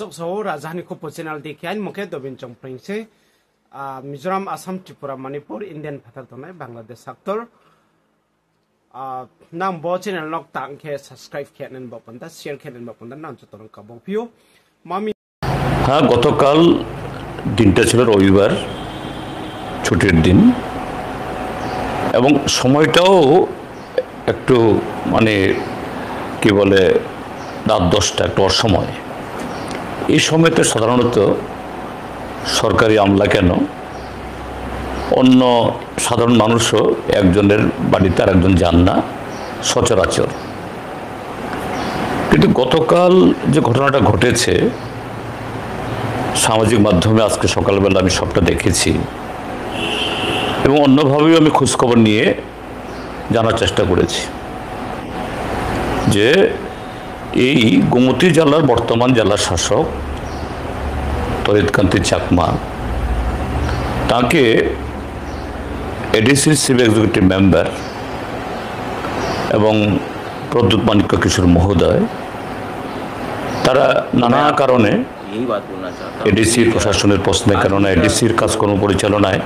Achok so Rajani ko channel dikhian muke dobin chong pringse Mizoram Assam Tripura Manipur Indian phatar tonai Bangladesh sector nang bo channel nok tang ke subscribe kenen bo panda share kenen bo panda nam choton ka bo view mami হ্যাঁ গতকাল দিনটা ছিল রবিবার ছুটির দিন এবং সময়টাও একটু মানে কি বলে রাত 10টা একটু অসময় এই সময়তে সাধারণত সরকারি আমলা কেন অন্য সাধারণ মানুষও একজনের বাড়িতে আর একজন যান না সচরাচর কিন্তু গতকাল যে ঘটনাটা ঘটেছে সামাজিক মাধ্যমে আজকে সকালবেলা আমি সবটা দেখেছি এবং অন্যভাবেও আমি খোঁজখবর নিয়ে জানার চেষ্টা করেছি যে এই গোমতী জেলার বর্তমান জেলা শাসক তরিৎকান্তি চাকমা তাকে এডিসির চিফ এক্সিকিউটিভ মেম্বার এবং প্রদ্যুৎ মাণিক্য কিশোর মহোদয় তারা নানা কারণে এডিসির প্রশাসনের প্রশ্নের কারণে এডিসির কাজকর্ম পরিচালনায়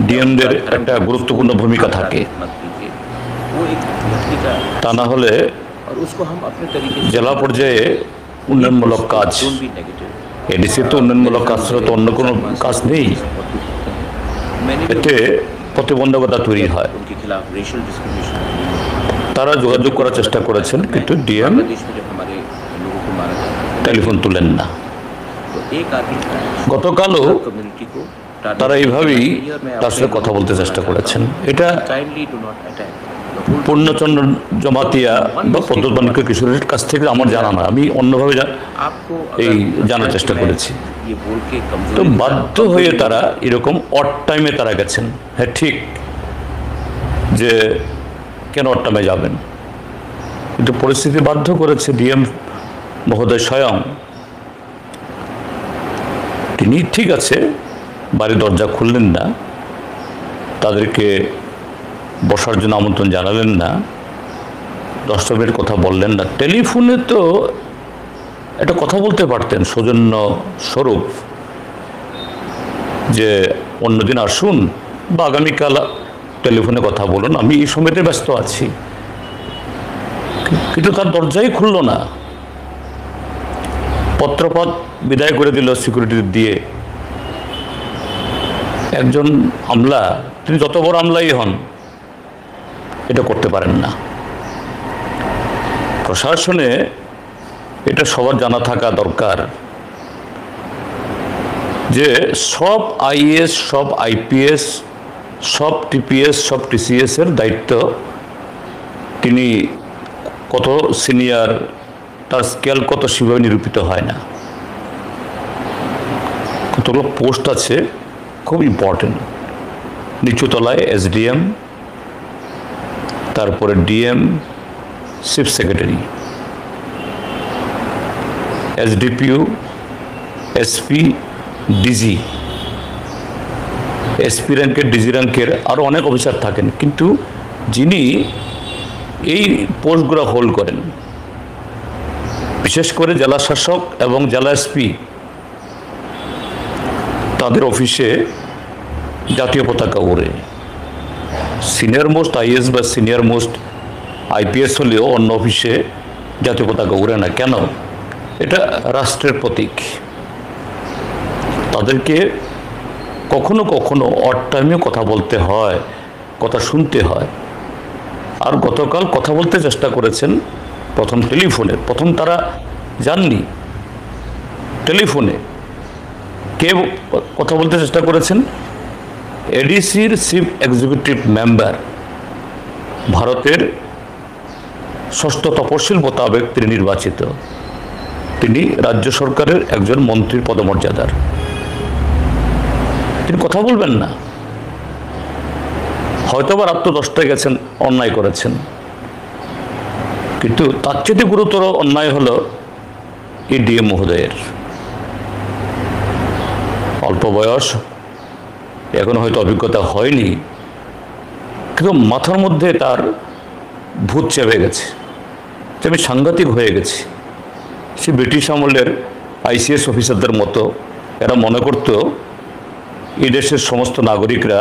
ডিএমদের একটা গুরুত্বপূর্ণ ভূমিকা থাকে তা না হলে জেলা পর্যায়ে উন্নয়নমূলক কাজ এডিসির তো উন্নয়নমূলক কাজ ছাড়া তো অন্য কোনো কাজ নেই এতে প্রতিবন্ধকতা তৈরি হয় তারা যোগাযোগ করার চেষ্টা করেছেন কিন্তু ডিএম টেলিফোন তুলেন না গতকালও তারা এইভাবেই তার সাথে কথা বলতে চেষ্টা করেছেন এটা পূর্ণচন্দ্র জমাতিয়া বা প্রদ্যুৎ মাণিক্য কিশোরের কাছ থেকে আমার জানা না আমি অন্যভাবে এই জানার চেষ্টা করেছি তো বাধ্য হয়ে তারা এরকম অড টাইমে তারা গেছেন হ্যাঁ ঠিক যে কেন অড টাইমে যাবেন কিন্তু পরিস্থিতি বাধ্য করেছে ডিএম মহোদয় স্বয়ং তিনি ঠিক আছে বাড়ির দরজা খুললেন না তাদেরকে বসার জন্য আমন্ত্রণ জানালেন না 10 মিনিট কথা বললেন না টেলিফোনে তো একটা কথা বলতে পারতেন সৌজন্য স্বরূপ যে অন্যদিন আসুন বা আগামীকাল টেলিফোনে কথা বলুন আমি এই সময়তে ব্যস্ত আছি কিন্তু তার দরজাই খুলল না পত্রপাত বিদায় করে দিল সিকিউরিটি দিয়ে একজন আমলা তিনি যত বড় আমলাই হন এটা করতে পারেন না প্রশাসনে এটা সবার জানা থাকা দরকার যে সব আইএএস সব আইপিএস সব টিপিএস সব টিসিএস এর দায়িত্ব তিনি কত সিনিয়র তার স্কেল কত সেভাবে নিরূপিত হয় না কতগুলো পোস্ট আছে খুব ইম্পর্টেন্ট নিচুতলায় এসডিএম তারপরে DM chief secretary SDPO SP DG SP র্যাঙ্কের ডিজি র্যাঙ্কের আরও অনেক অফিসার থাকেন কিন্তু যিনি এই পোস্টগুলো হোল্ড করেন বিশেষ করে জেলা শাসক এবং জেলা এসপি তাদের অফিসে জাতীয় পতাকা ওড়ে সিনিয়র মোস্ট আইএস বা সিনিয়র মোস্ট আইপিএস হলেও অন্য অফিসে জাতীয় পতাকা উড়ে না কেন এটা রাষ্ট্রের প্রতীক তাদেরকে কখনো কখনো অড টাইমে কথা বলতে হয় কথা শুনতে হয় আর গতকাল কথা বলতে চেষ্টা করেছেন প্রথম টেলিফোনে প্রথম তারা যাননি টেলিফোনে কে কথা বলতে চেষ্টা করেছেন এডিসির চিফ এক্সিকিউটিভ মেম্বার ভারতের 6ষ্ঠ তপশিল মোতাবেক তিনি নির্বাচিত তিনি রাজ্য সরকারের একজন মন্ত্রীর পদমর্যাদার তিনি কথা বলবেন না হয়তো বা রাত 10টায় গেছেন অন্যায় করেছেন কিন্তু তার চেয়ে গুরুতর অন্যায় হলো এই ডিএম মহোদয়ের অল্প বয়স এখন হয়তো অভিজ্ঞতা হয়নি কিন্তু মাথার মধ্যে তার ভূত চেপে গেছে আমি সাংঘাতিক হয়ে গেছি সে ব্রিটিশ আমলের আইসিএস অফিসারদের মতো এরা মনে করত এই দেশের সমস্ত নাগরিকরা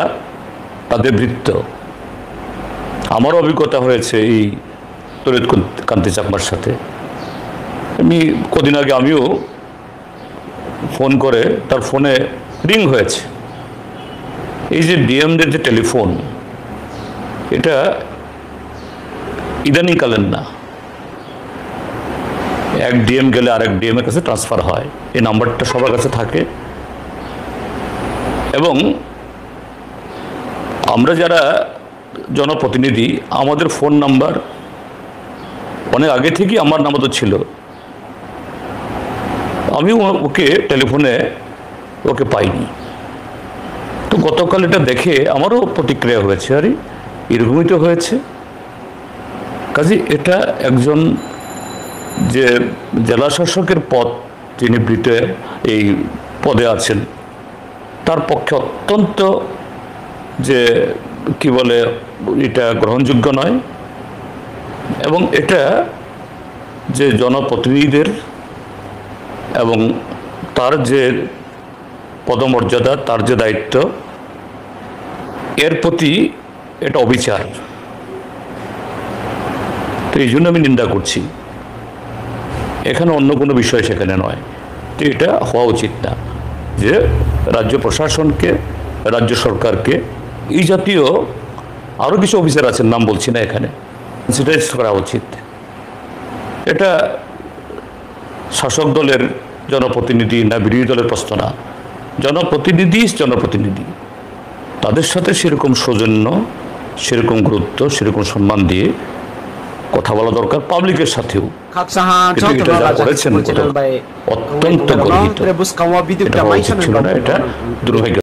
তাদের ভৃত্য। আমার অভিজ্ঞতা হয়েছে এই তরিত কান্তি চাকমার সাথে। আমি কদিন আগে আমিও ফোন করে তার ফোনে রিং হয়েছে। এই যে ডিএমদের যে টেলিফোন, এটা ইদানিংকালের না, এক ডিএম গেলে আরেক ডিএম এর কাছে ট্রান্সফার হয়, এই নাম্বারটা সবার কাছে থাকে। এবং আমরা যারা জনপ্রতিনিধি, আমাদের ফোন নাম্বার অনেক আগে থেকেই আমার নাম্বার তো ছিল, আমি ওকে টেলিফোনে ওকে পাইনি। তো গতকাল এটা দেখে আমারও প্রতিক্রিয়া হয়েছে, আরে এরকমই তো হয়েছে। কাজে এটা একজন যে জেলা শাসকের পদ, যিনি এই পদে আছেন, তার পক্ষে অত্যন্ত যে কি বলে এটা গ্রহণযোগ্য নয়। এবং এটা যে জনপ্রতিনিধিদের এবং তার যে পদমর্যাদা, তার যে দায়িত্ব, এর প্রতি এটা অবিচার। তো এই জন্য আমি নিন্দা করছি। এখানে অন্য কোনো বিষয় সেখানে নয়, তো এটা হওয়া উচিত না যে রাজ্য প্রশাসনকে, রাজ্য সরকারকে এই জাতীয় আরও কিছু অফিসার আছেন, নাম বলছি না এখানে, সেন্সিটাইজ করা উচিত। এটা শাসক দলের জনপ্রতিনিধি না বিরোধী দলের প্রশ্ন না, জনপ্রতিনিধি তাদের সাথে সেরকম সৌজন্য, সেরকম গুরুত্ব, সেরকম সম্মান দিয়ে কথা বলা দরকার, পাবলিকের সাথেও। করেছেন অত্যন্ত গর্বিত, এটা হওয়া উচিত ছিল না, এটা দুর্ভাগ্য।